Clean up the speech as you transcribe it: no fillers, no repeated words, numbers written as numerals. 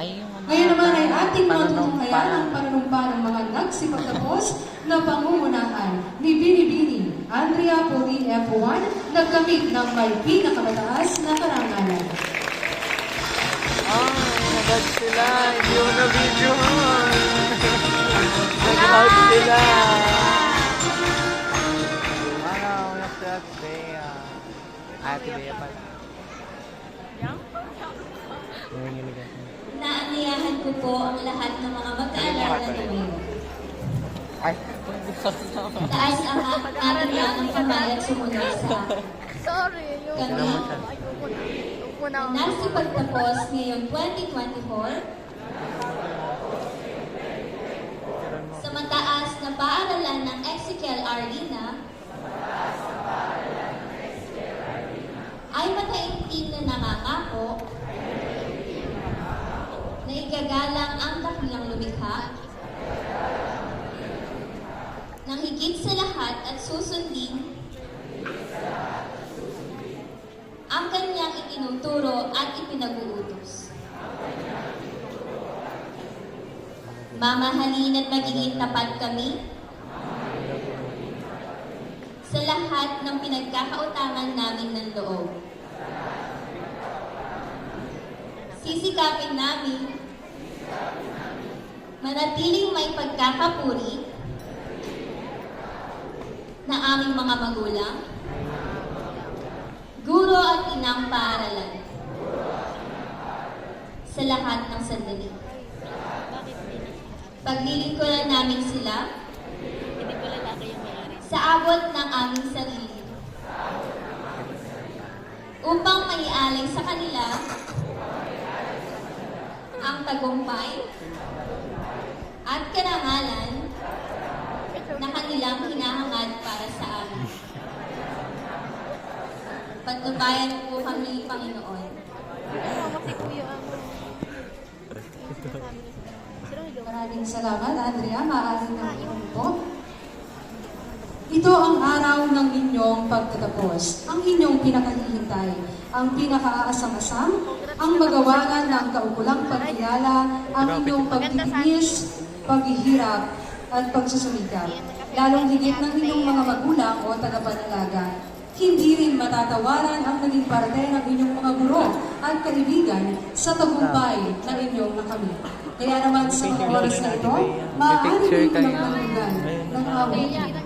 Ngayon naman ay ating matutunghayan ang panunumpa ng mga nagsipagtapos na pangungunahan ni Binibini Andrea Poli F1 nagkamit ng may pinakamataas na karangalan. Nag-hug sila. Hindi mo na video. Nag-hug sila. Nag-hug Bea. Ate Bea pala. Naanyayahan ko po ang lahat ng mga mag-aalala na ngayon. Ay, Taas ang aking ng kamay at sumunod sa Sorry, kami na nagsipagtapos ngayong 2024 sa mataas na paaralan ng Ezekiel Arena ay mataimtim na nangangako na igagalang ang dakilang lumikha nang higit sa lahat at susundin ang kanyang itinuturo at ipinag-uutos. Mamahalin at magiging tapat kami sa lahat ng pinagkakautangan namin ng loob. Sisikapin namin manatiling may pagkakapuri na aming mga magulang, guro at inang paaralan sa lahat ng sandali. Paglilingkuran namin sila sa abot ng aming sarili upang maialay sa kanila ang tagumpay at karangalan na kanilang hinahangad para sa amin. Patnubayan po kami, Panginoon. Maraming salamat, Andrea. Maaari na po. Ito ang araw ng inyong pagtatapos, ang inyong pinakahihintay, ang pinaka-aasam-asam, ang magawaran ng kaukulang pagkilala, ang inyong pagtitiis, paghihirap, at pagsusumikap. Lalong higit ng inyong mga magulang o tagapangalaga. Hindi rin matatawaran ang naging parte ng inyong mga guro at kaibigan sa tagumpay na inyong nakamit. Kaya naman sa mga oras na ito, maaari rin magpalunggan ng awit